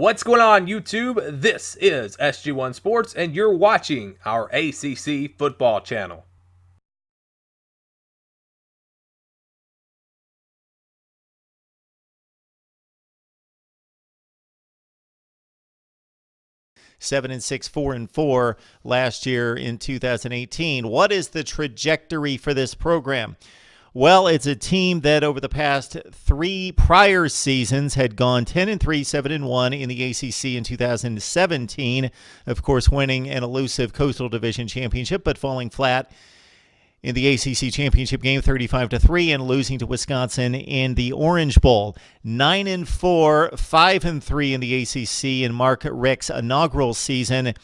What's going on, YouTube? This is SG1 Sports, and you're watching our ACC football channel. Seven and 6, 4 and 4 last year in 2018. What is the trajectory for this program? Well, it's a team that over the past three prior seasons had gone 10 and 3, 7 and 1 in the ACC in 2017. Of course, winning an elusive Coastal Division championship, but falling flat in the ACC championship game 35-3 and losing to Wisconsin in the Orange Bowl. 9 and 4, 5 and 3 in the ACC in Mark Richt's inaugural season.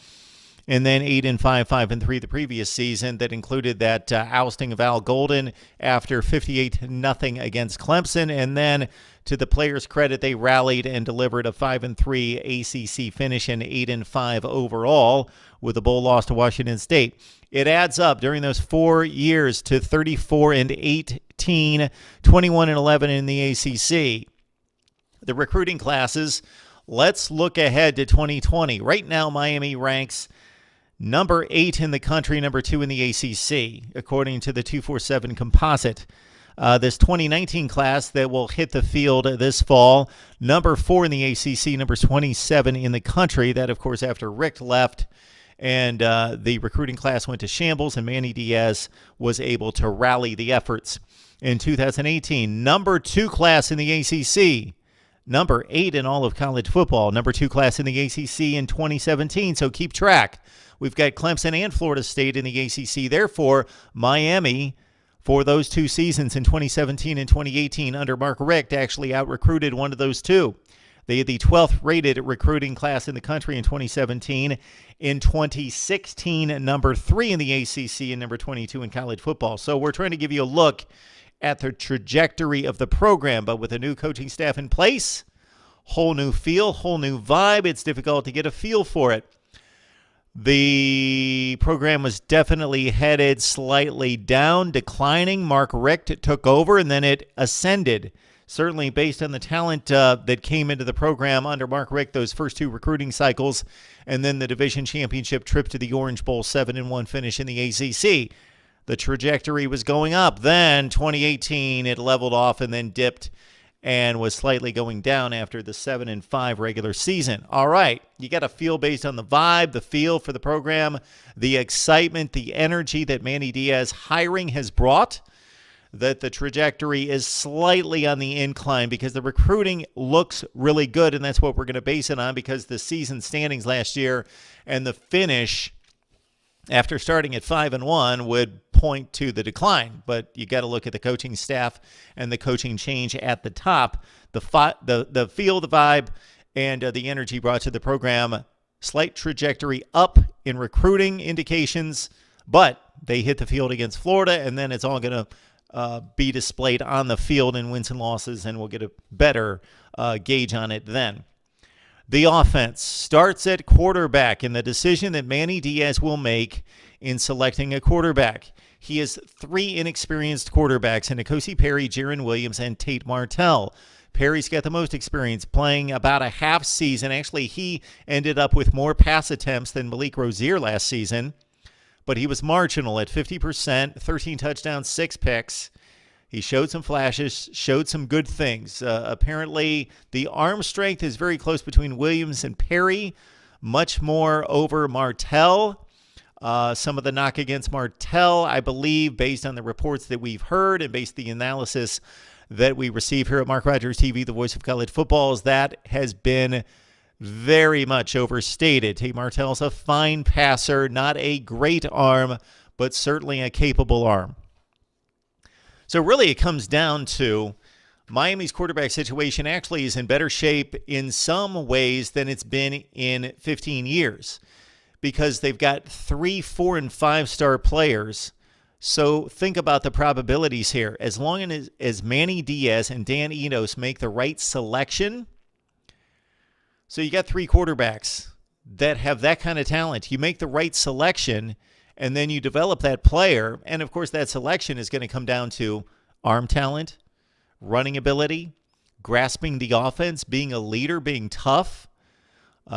And then 8 and 5, 5 and 3 the previous season that included that ousting of Al Golden after 58-0 against Clemson. And then, to the players' credit, they rallied and delivered a 5 and 3 ACC finish and 8 and 5 overall with a bowl loss to Washington State. It adds up during those 4 years to 34 and 18, 21 and 11 in the ACC. The recruiting classes. Let's look ahead to 2020. Right now, Miami ranks number 8 in the country, number 2 in the ACC, according to the 247 composite. This 2019 class that will hit the field this fall, number 4 in the ACC, number 27 in the country. That, of course, after Richt left and the recruiting class went to shambles and Manny Diaz was able to rally the efforts. In 2018, number 2 class in the ACC, number 8 in all of college football, number 2 class in the ACC in 2017, so keep track. We've got Clemson and Florida State in the ACC. Therefore, Miami, for those 2 seasons in 2017 and 2018 under Mark Richt, actually out-recruited one of those 2. They had the 12th rated recruiting class in the country in 2017. In 2016, number 3 in the ACC and number 22 in college football. So we're trying to give you a look at the trajectory of the program, but with a new coaching staff in place, whole new feel, whole new vibe, it's difficult to get a feel for it. The program was definitely headed slightly down, declining. Mark Richt took over, and then it ascended. Certainly based on the talent that came into the program under Mark Richt, those first 2 recruiting cycles, and then the division championship trip to the Orange Bowl 7-1 finish in the ACC. The trajectory was going up. Then 2018, it leveled off and then dipped and was slightly going down after the 7-5 regular season. All right, you got a feel based on the vibe, the feel for the program, the excitement, the energy that Manny Diaz hiring has brought, that the trajectory is slightly on the incline because the recruiting looks really good, and that's what we're going to base it on because the season standings last year and the finish after starting at 5-1 would point to the decline. But you got to look at the coaching staff and the coaching change at the top, the feel, the vibe, and the energy brought to the program. Slight trajectory up in recruiting indications, but they hit the field against Florida, and then it's all going to be displayed on the field in wins and losses, and we'll get a better gauge on it then. The offense starts at quarterback in the decision that Manny Diaz will make in selecting a quarterback. He has 3 inexperienced quarterbacks in N'Kosi Perry, Jaron Williams, and Tate Martell. Perry's got the most experience, playing about a half season. Actually, he ended up with more pass attempts than Malik Rozier last season, but he was marginal at 50%, 13 touchdowns, 6 picks. He showed some flashes, showed some good things. Apparently, the arm strength is very close between Williams and Perry, much more over Martell. Some of the knock against Martell, I believe, based on the reports that we've heard and based on the analysis that we receive here at MarkRogersTV, the voice of college football, is that has been very much overstated. Tate Martell's a fine passer, not a great arm, but certainly a capable arm. So really it comes down to Miami's quarterback situation actually is in better shape in some ways than it's been in 15 years because they've got 3, 4, and 5-star players. So think about the probabilities here. As long as Manny Diaz and Dan Enos make the right selection, so you got 3 quarterbacks that have that kind of talent. You make the right selection, and then you develop that player. And, of course, that selection is going to come down to arm talent, running ability, grasping the offense, being a leader, being tough.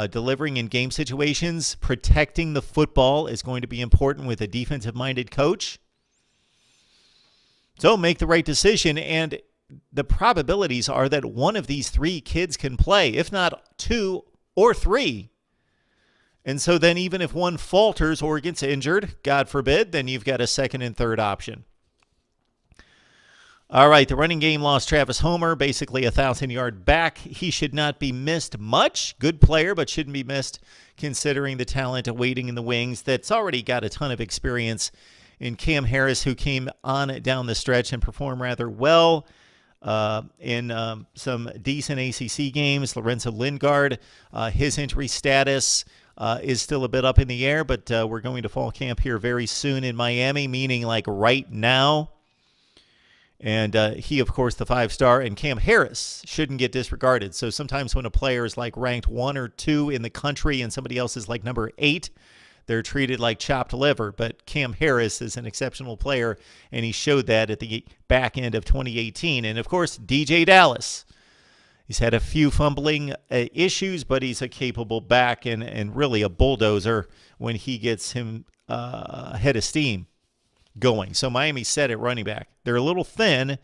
delivering in game situations, protecting the football is going to be important with a defensive-minded coach. So make the right decision, and the probabilities are that one of these three kids can play, if not two or three. And so then even if one falters or gets injured, God forbid, then you've got a second and third option. All right, the running game lost Travis Homer, basically a 1,000-yard back. He should not be missed much. Good player, but shouldn't be missed considering the talent waiting in the wings that's already got a ton of experience in Cam Harris, who came on down the stretch and performed rather well in some decent ACC games. Lorenzo Lingard, his injury status is still a bit up in the air, but we're going to fall camp here very soon in Miami, meaning like right now. And he, of course, the 5-star, and Cam Harris shouldn't get disregarded. So sometimes when a player is like ranked 1 or 2 in the country and somebody else is like number 8, they're treated like chopped liver. But Cam Harris is an exceptional player, and he showed that at the back end of 2018. And, of course, DJ Dallas. He's had a few fumbling issues, but he's a capable back and really a bulldozer when he gets him head of steam going. So Miami's set at running back. They're a little thin,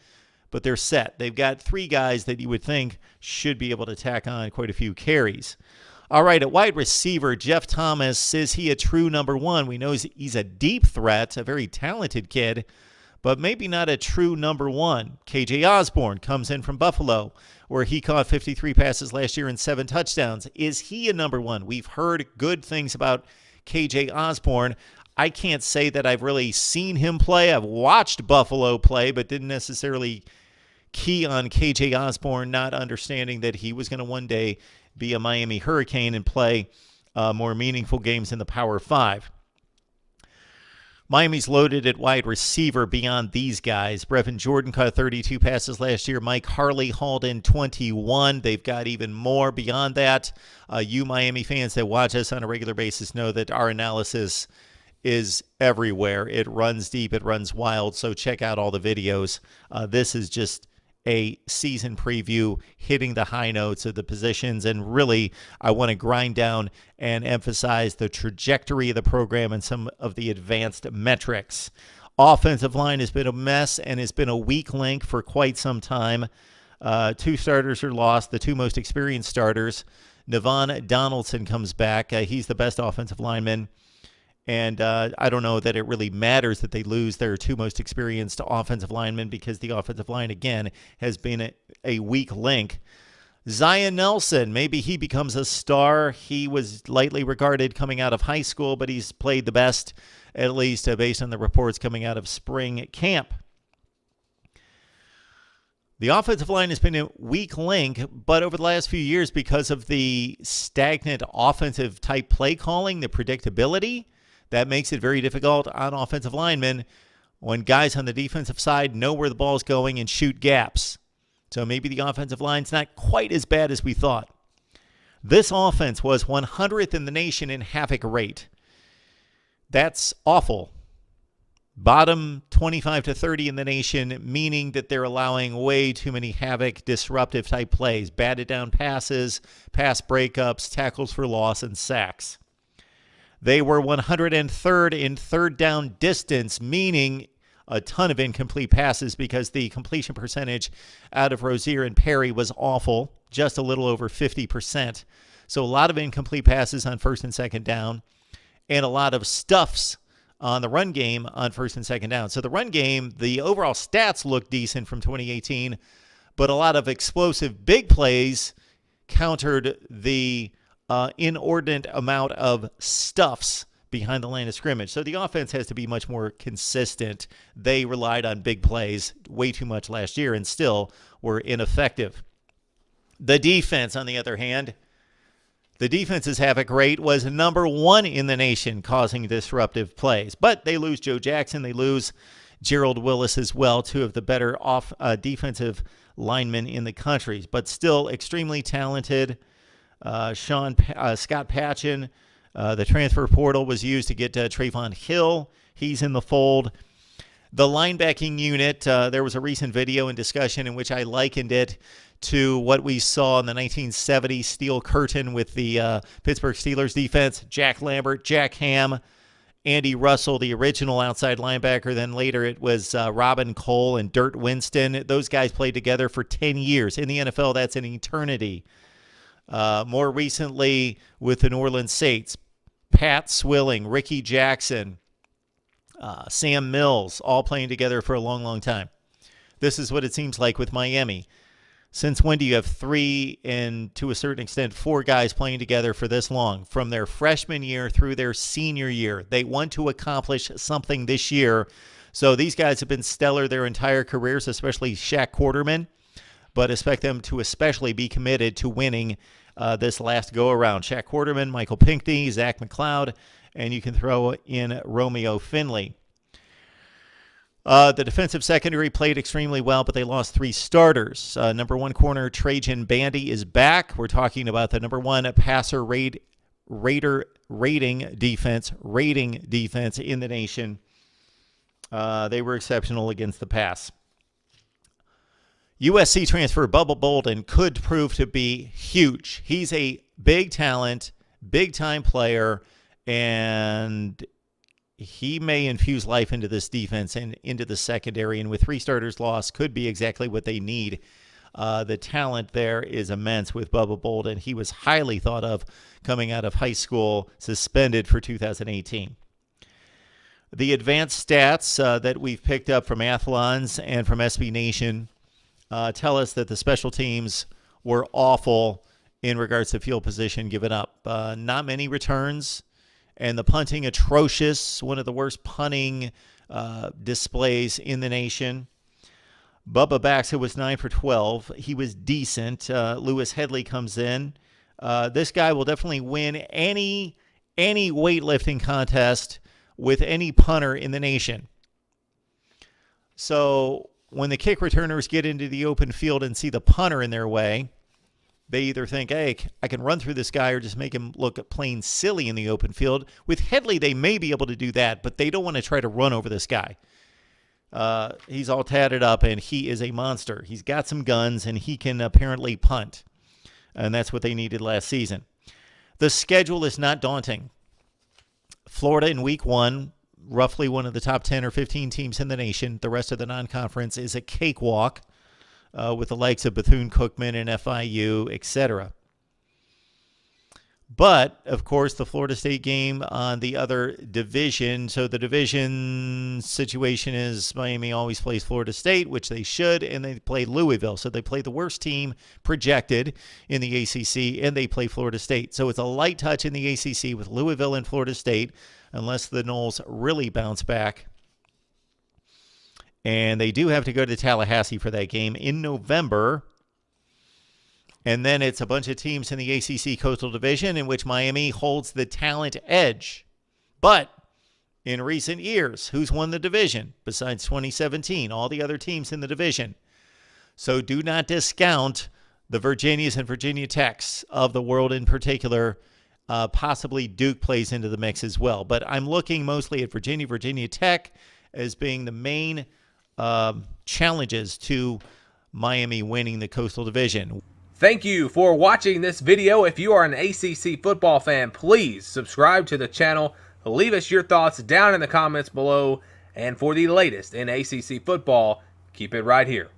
but they're set. They've got 3 guys that you would think should be able to tack on quite a few carries. All right, at wide receiver, Jeff Thomas, is he a true number 1? We know he's a deep threat, a very talented kid, but maybe not a true number 1. KJ Osborne comes in from Buffalo, where he caught 53 passes last year and 7 touchdowns. Is he a number 1? We've heard good things about KJ Osborne. I can't say that I've really seen him play. I've watched Buffalo play, but didn't necessarily key on KJ Osborne, not understanding that he was going to one day be a Miami Hurricane and play more meaningful games in the Power 5. Miami's loaded at wide receiver beyond these guys. Brevin Jordan caught 32 passes last year. Mike Harley hauled in 21. They've got even more beyond that. You Miami fans that watch us on a regular basis know that our analysis is everywhere. It runs deep, it runs wild, so check out all the videos. This is just a season preview, hitting the high notes of the positions, and really I want to grind down and emphasize the trajectory of the program and some of the advanced metrics. Offensive line has been a mess and has been a weak link for quite some time. 2 starters are lost, the 2 most experienced starters. Navon Donaldson comes back. He's the best offensive lineman. And I don't know that it really matters that they lose their 2 most experienced offensive linemen, because the offensive line, again, has been a weak link. Zion Nelson, maybe he becomes a star. He was lightly regarded coming out of high school, but he's played the best, at least based on the reports coming out of spring camp. The offensive line has been a weak link, but over the last few years, because of the stagnant offensive type play calling, the predictability, that makes it very difficult on offensive linemen when guys on the defensive side know where the ball's going and shoot gaps. So maybe the offensive line's not quite as bad as we thought. This offense was 100th in the nation in havoc rate. That's awful. Bottom 25 to 30 in the nation, meaning that they're allowing way too many havoc, disruptive type plays, batted down passes, pass breakups, tackles for loss, and sacks. They were 103rd in third down distance, meaning a ton of incomplete passes because the completion percentage out of Rozier and Perry was awful, just a little over 50%. So a lot of incomplete passes on first and second down, and a lot of stuffs on the run game on first and second down. So the run game, the overall stats look decent from 2018, but a lot of explosive big plays countered the inordinate amount of stuffs behind the line of scrimmage. So the offense has to be much more consistent. They relied on big plays way too much last year and still were ineffective. The defense, on the other hand, the defense's havoc rate was number 1 in the nation, causing disruptive plays. But they lose Joe Jackson. They lose Gerald Willis as well, 2 of the better defensive linemen in the country. But still extremely talented. Scott Patchen, the transfer portal was used to get Trayvon Hill. He's in the fold. The linebacking unit, there was a recent video and discussion in which I likened it to what we saw in the 1970 Steel Curtain with the Pittsburgh Steelers defense. Jack Lambert, Jack Ham, Andy Russell, the original outside linebacker. Then later it was Robin Cole and Dirt Winston. Those guys played together for 10 years. In the NFL, that's an eternity. More recently with the New Orleans Saints, Pat Swilling, Ricky Jackson, Sam Mills, all playing together for a long, long time. This is what it seems like with Miami. Since when do you have 3 and, to a certain extent, 4 guys playing together for this long? From their freshman year through their senior year. They want to accomplish something this year. So these guys have been stellar their entire careers, especially Shaq Quarterman. But expect them to especially be committed to winning this last go-around. Shaq Quarterman, Michael Pinckney, Zach McLeod, and you can throw in Romeo Finley. The defensive secondary played extremely well, but they lost 3 starters. Number 1 corner Trajan Bandy is back. We're talking about the number 1 passer rating defense in the nation. They were exceptional against the pass. USC transfer Bubba Bolden could prove to be huge. He's a big talent, big-time player, and he may infuse life into this defense and into the secondary, and with 3 starters lost, could be exactly what they need. The talent there is immense with Bubba Bolden. He was highly thought of coming out of high school, suspended for 2018. The advanced stats that we've picked up from Athlons and from SB Nation tell us that the special teams were awful in regards to field position given up. Not many returns, and the punting atrocious, one of the worst punting displays in the nation. Bubba Baxa was 9 for 12. He was decent. Lewis Headley comes in. This guy will definitely win any weightlifting contest with any punter in the nation. So when the kick returners get into the open field and see the punter in their way, they either think, hey, I can run through this guy, or just make him look plain silly in the open field. With Headley, they may be able to do that, but they don't want to try to run over this guy. He's all tatted up, and he is a monster. He's got some guns, and he can apparently punt. And that's what they needed last season. The schedule is not daunting. Florida in week 1, roughly one of the top 10 or 15 teams in the nation. The rest of the non-conference is a cakewalk with the likes of Bethune-Cookman and FIU, etc. But, of course, the Florida State game on the other division. So the division situation is Miami always plays Florida State, which they should, and they play Louisville. So they play the worst team projected in the ACC, and they play Florida State. So it's a light touch in the ACC with Louisville and Florida State, unless the Noles really bounce back. And they do have to go to Tallahassee for that game in November. And then it's a bunch of teams in the ACC Coastal Division in which Miami holds the talent edge. But in recent years, who's won the division besides 2017? All the other teams in the division. So do not discount the Virginias and Virginia Techs of the world in particular. Possibly Duke plays into the mix as well. But I'm looking mostly at Virginia Tech as being the main challenges to Miami winning the Coastal Division. Thank you for watching this video. If you are an ACC football fan, please subscribe to the channel. Leave us your thoughts down in the comments below. And for the latest in ACC football, keep it right here.